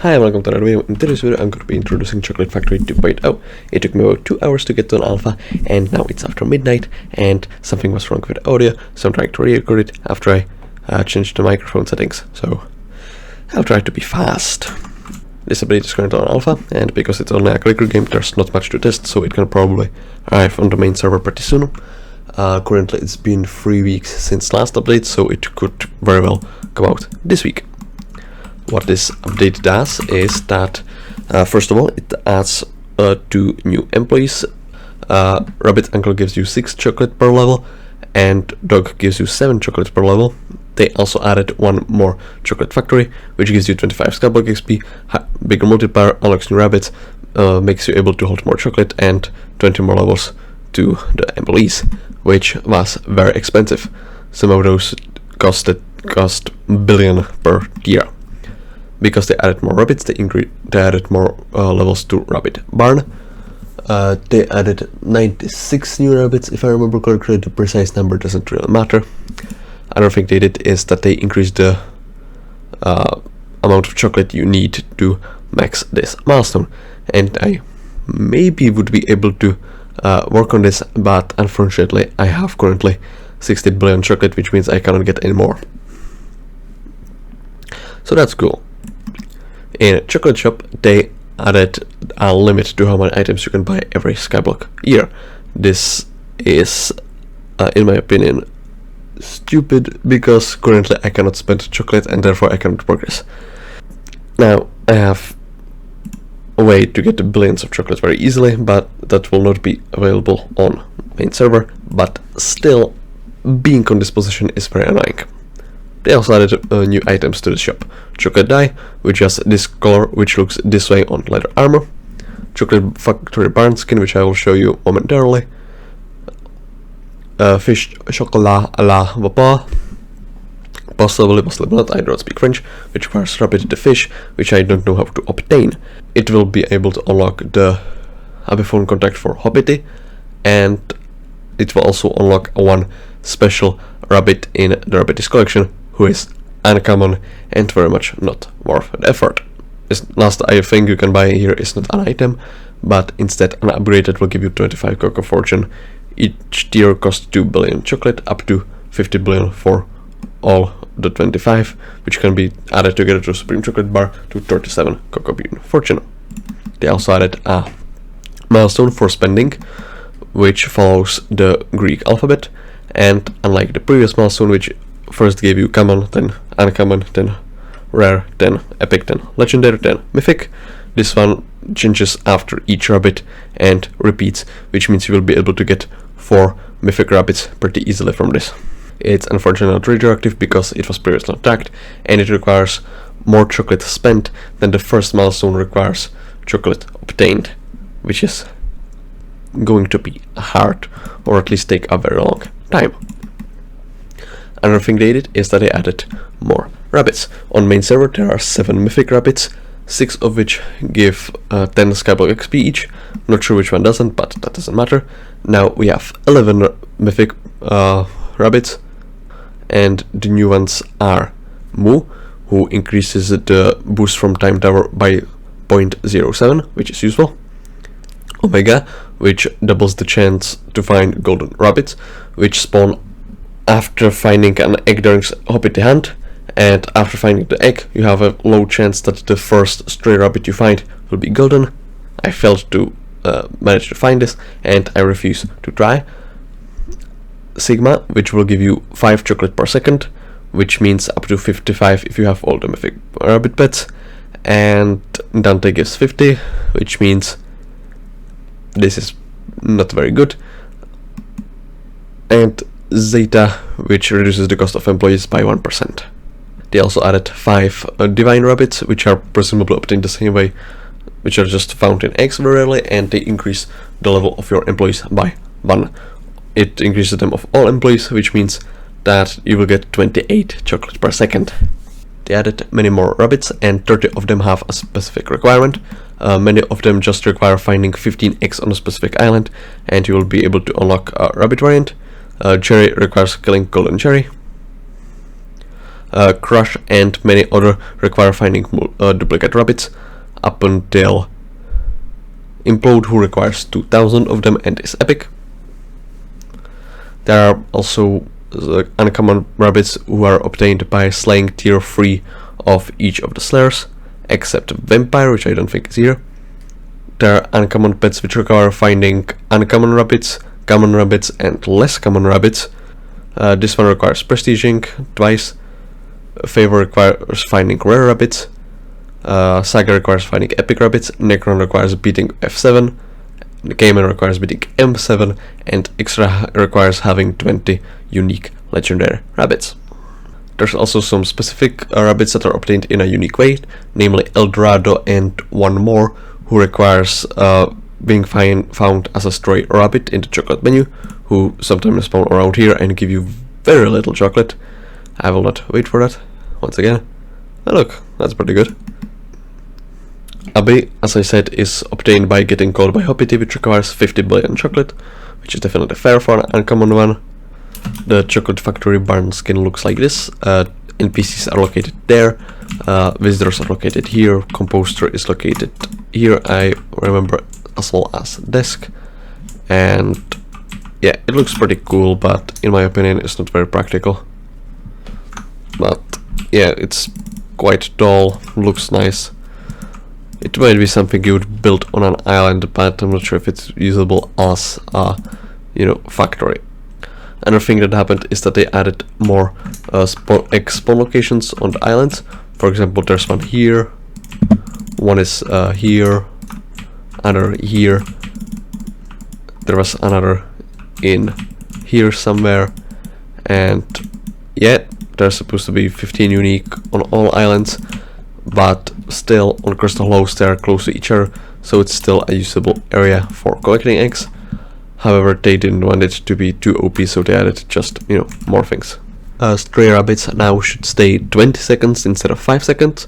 Hi and welcome to another video. In today's video I'm going to be introducing Chocolate Factory 2.0. It took me about 2 hours to get to an alpha, and now it's after midnight and something was wrong with the audio, so I'm trying to re-record it after I changed the microphone settings, so I'll try to be fast. This update is currently on alpha, and because it's only a clicker game there's not much to test, so it can probably arrive on the main server pretty soon. Currently it's been 3 weeks since last update, so it could very well come out this week. What this update does is that, first of all, it adds 2 new employees. Rabbit Uncle gives you 6 chocolate per level, and Dog gives you 7 chocolate per level. They also added 1 more Chocolate Factory, which gives you 25 SkyBlock XP, bigger multiplier, unlocks new rabbits, makes you able to hold more chocolate, and 20 more levels to the employees, which was very expensive. Some of those cost billion per year. Because they added more rabbits, they added more levels to Rabbit Barn. They added 96 new rabbits, if I remember correctly. The precise number doesn't really matter. Another thing they did is that they increased the amount of chocolate you need to max this milestone. And I maybe would be able to work on this, but unfortunately I have currently 60 billion chocolate, which means I cannot get any more. So that's cool. In Chocolate Shop, they added a limit to how many items you can buy every SkyBlock year. This is, in my opinion, stupid, because currently I cannot spend chocolate and therefore I cannot progress. Now, I have a way to get billions of chocolate very easily, but that will not be available on main server, but still, being on this position is very annoying. They also added new items to the shop. Chocolate dye, which has this color, which looks this way on leather armor. Chocolate Factory barn skin, which I will show you momentarily. Fish chocolat à la vapeur. Possibly not, I don't speak French, which requires rabbit the fish, which I don't know how to obtain. It will be able to unlock the Optifine contact for Hobbity, and it will also unlock one special rabbit in the Rabbitis collection, who is uncommon and very much not worth the effort. This last thing you can buy here is not an item, but instead an upgrade that will give you 25 Cocoa Fortune. Each tier costs 2 billion chocolate, up to 50 billion for all the 25, which can be added together to Supreme Chocolate Bar to 37 Cocoa Bean Fortune. They also added a milestone for spending, which follows the Greek alphabet, and unlike the previous milestone, which first gave you common, then uncommon, then rare, then epic, then legendary, then mythic, this one changes after each rabbit and repeats, which means you will be able to get 4 mythic rabbits pretty easily from this. It's unfortunately not retroactive because it was previously attacked, and it requires more chocolate spent than the first milestone requires chocolate obtained, which is going to be hard, or at least take a very long time. Another thing they did is that they added more rabbits. On main server there are 7 mythic rabbits, 6 of which give 10 SkyBlock XP each. Not sure which one doesn't, but that doesn't matter. Now we have 11 mythic rabbits, and the new ones are Moo, who increases the boost from time tower by 0.07, which is useful. Omega, which doubles the chance to find golden rabbits, which spawn after finding an egg during Hobbity hunt, and after finding the egg you have a low chance that the first stray rabbit you find will be golden. I failed to manage to find this, and I refuse to try. Sigma, which will give you 5 chocolate per second, which means up to 55 if you have all the mythic rabbit pets, and Dante gives 50, which means this is not very good. And Zeta, which reduces the cost of employees by 1%. They also added 5 divine rabbits, which are presumably obtained the same way, which are just found in eggs very rarely, and they increase the level of your employees by 1. It increases them of all employees, which means that you will get 28 chocolate per second. They added many more rabbits, and 30 of them have a specific requirement. Many of them just require finding 15 eggs on a specific island, and you will be able to unlock a rabbit variant. Cherry requires killing golden cherry. Crush and many other require finding duplicate rabbits, up until Implode, who requires 2000 of them and is epic. There are also uncommon rabbits who are obtained by slaying tier 3 of each of the slayers, except Vampire, which I don't think is here. There are uncommon pets which require finding uncommon rabbits, common rabbits, and less common rabbits. This one requires prestiging twice. Favor requires finding rare rabbits. Saga requires finding epic rabbits. Necron requires beating F7. Cayman requires beating M7, and Extra requires having 20 unique legendary rabbits. There's also some specific rabbits that are obtained in a unique way, namely Eldorado and one more, who requires being found as a stray rabbit in the chocolate menu, who sometimes spawn around here and give you very little chocolate. I will not wait for that once again. Oh, look, that's pretty good. Abby, as I said, is obtained by getting called by Hoppity, which requires 50 billion chocolate, which is definitely fair for an uncommon one. The Chocolate Factory barn skin looks like this. NPCs are located there, visitors are located here, Composter is located here, I remember, as well as desk. And yeah, it looks pretty cool, but in my opinion it's not very practical. But yeah, it's quite tall, looks nice. It might be something you would build on an island, but I'm not sure if it's usable as a, factory. Another thing that happened is that they added more spawn locations on the islands. For example, there's one here, one is here, another here, there was another in here somewhere, and yeah, there's supposed to be 15 unique on all islands, but still on Crystal Hollows they are close to each other, so it's still a usable area for collecting eggs. However, they didn't want it to be too OP, so they added just, more things. Stray rabbits now should stay 20 seconds instead of 5 seconds.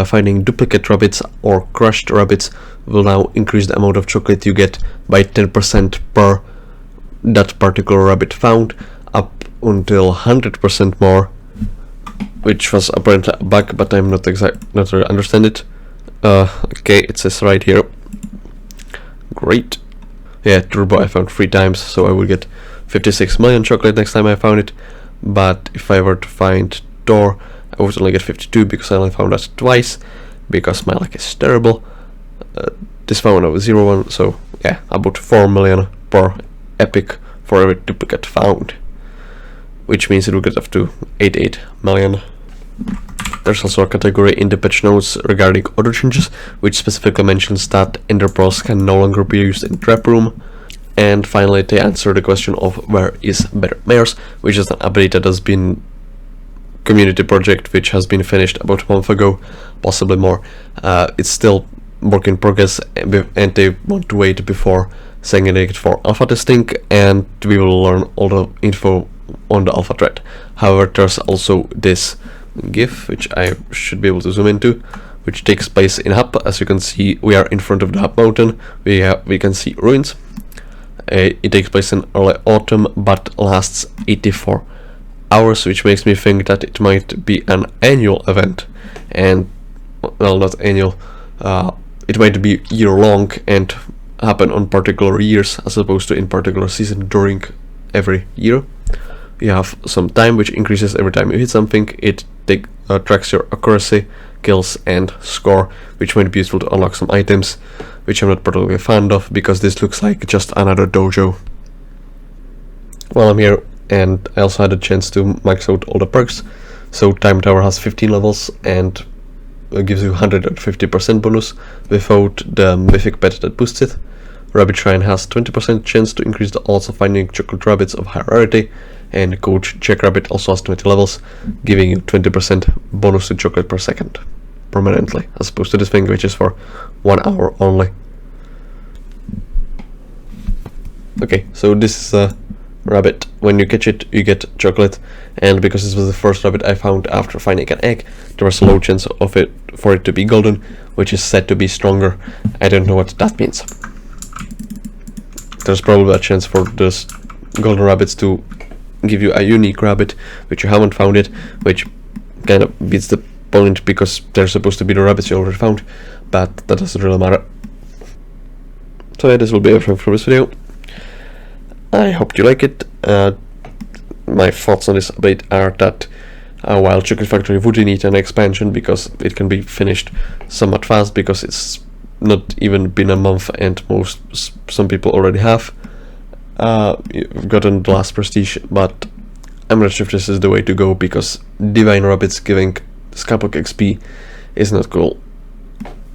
Finding duplicate rabbits or crushed rabbits will now increase the amount of chocolate you get by 10% per that particular rabbit found, up until 100% more, which was apparently a bug, but I'm not really understand it. Okay, it says right here. Great. Yeah, Turbo I found 3 times, so I will get 56 million chocolate next time I found it. But if I were to find Thor, I would only get 52 because I only found that twice, because my luck is terrible. This one was 0-1, so yeah, about 4 million per epic for every duplicate found, which means it will get up to 88 million. There's also a category in the patch notes regarding other changes, which specifically mentions that ender pearls can no longer be used in trap room. And finally, they answer the question of where is Better Mares, which is an update that has been community project which has been finished about a month ago, possibly more. It's still work in progress, and they want to wait before sending it for alpha testing, and we will learn all the info on the alpha thread. However, there's also this GIF, which I should be able to zoom into, which takes place in Hub. As you can see, we are in front of the Hub mountain. We can see ruins. It takes place in early autumn, but lasts 84 hours, which makes me think that it might be an annual event, and well, not annual. It might be year-long and happen on particular years, as opposed to in particular season during every year. You have some time which increases every time you hit something. It tracks your accuracy, kills, and score, which might be useful to unlock some items, which I'm not particularly fond of, because this looks like just another dojo. While I'm here, and I also had a chance to max out all the perks. So Time Tower has 15 levels and gives you 150% bonus without the mythic pet that boosts it. Rabbit Shrine has 20% chance to increase the odds of finding chocolate rabbits of high rarity, and Coach Jackrabbit also has 20 levels, giving you 20% bonus to chocolate per second permanently, as opposed to this thing which is for 1 hour only. Okay, so this is a rabbit. When you catch it, you get chocolate, and because this was the first rabbit I found after finding an egg, there was a low chance of it for it to be golden, which is said to be stronger. I don't know what that means. There's probably a chance for those golden rabbits to give you a unique rabbit, which you haven't found it, which kind of beats the point because they're supposed to be the rabbits you already found, but that doesn't really matter. So yeah, this will be everything for this video. I hope you like it. My thoughts on this update are that while Chocolate Factory would need an expansion because it can be finished somewhat fast because it's not even been a month and some people already have gotten the last prestige, but I'm not sure if this is the way to go because Divine Rabbits giving SkyBlock XP is not cool.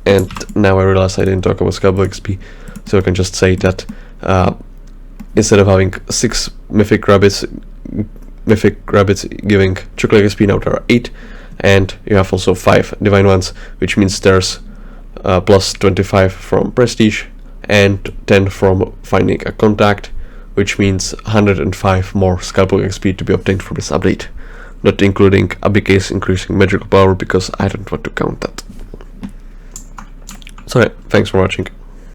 And now I realize I didn't talk about SkyBlock XP, so I can just say that instead of having 6 mythic rabbits giving chocolate XP, now there are 8, and you have also 5 divine ones, which means there's plus 25 from prestige and 10 from finding a contact, which means 105 more SkyBlock XP to be obtained from this update, not including a big case increasing magical power because I don't want to count that. So yeah, thanks for watching.